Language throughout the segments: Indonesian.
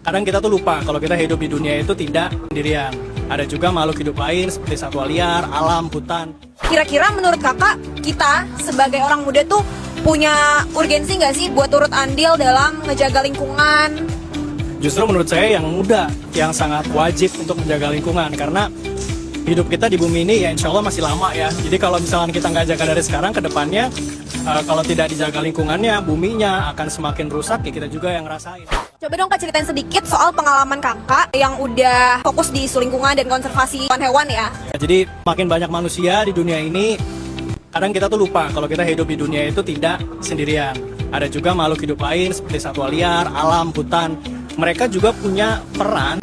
Kadang kita tuh lupa kalau kita hidup di dunia itu tidak sendirian. Ada juga makhluk hidup lain seperti satwa liar, alam, hutan. Kira-kira menurut kakak, kita sebagai orang muda tuh punya urgensi nggak sih buat turut andil dalam ngejaga lingkungan? Justru menurut saya yang muda yang sangat wajib untuk menjaga lingkungan, karena hidup kita di bumi ini ya insya Allah masih lama ya. Jadi kalau misalnya kita nggak jaga dari sekarang ke depannya, kalau tidak dijaga lingkungannya, buminya akan semakin rusak, ya kita juga yang ngerasain. Coba dong kak ceritain sedikit soal pengalaman kakak yang udah fokus di isu lingkungan dan konservasi hewan ya. Jadi makin banyak manusia di dunia ini, kadang kita tuh lupa kalau kita hidup di dunia itu tidak sendirian. Ada juga makhluk hidup lain seperti satwa liar, alam, hutan. Mereka juga punya peran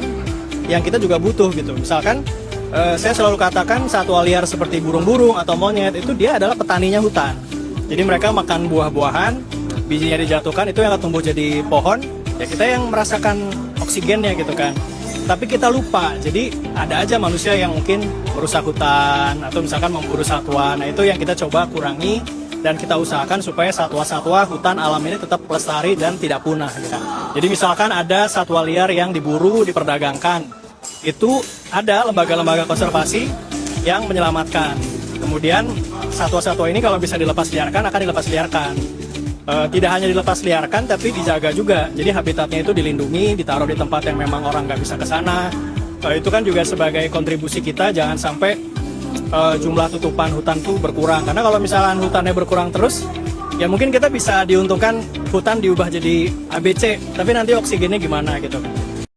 yang kita juga butuh gitu. Misalkan saya selalu katakan satwa liar seperti burung-burung atau monyet itu dia adalah petaninya hutan. Jadi mereka makan buah-buahan, bijinya dijatuhkan itu yang akan tumbuh jadi pohon. Ya kita yang merasakan oksigennya gitu kan. Tapi kita lupa, jadi ada aja manusia yang mungkin merusak hutan atau misalkan memburu satwa. Nah itu yang kita coba kurangi dan kita usahakan supaya satwa-satwa hutan alam ini tetap lestari dan tidak punah gitu. Jadi misalkan ada satwa liar yang diburu, diperdagangkan, itu ada lembaga-lembaga konservasi yang menyelamatkan. Kemudian satwa-satwa ini kalau bisa dilepas liarkan akan dilepas liarkan. Tidak hanya dilepas liarkan tapi dijaga juga. Jadi habitatnya itu dilindungi, ditaruh di tempat yang memang orang nggak bisa ke sana. Itu kan juga sebagai kontribusi kita jangan sampai jumlah tutupan hutan tuh berkurang. Karena kalau misalnya hutannya berkurang terus, ya mungkin kita bisa diuntungkan hutan diubah jadi ABC, tapi nanti oksigennya gimana gitu.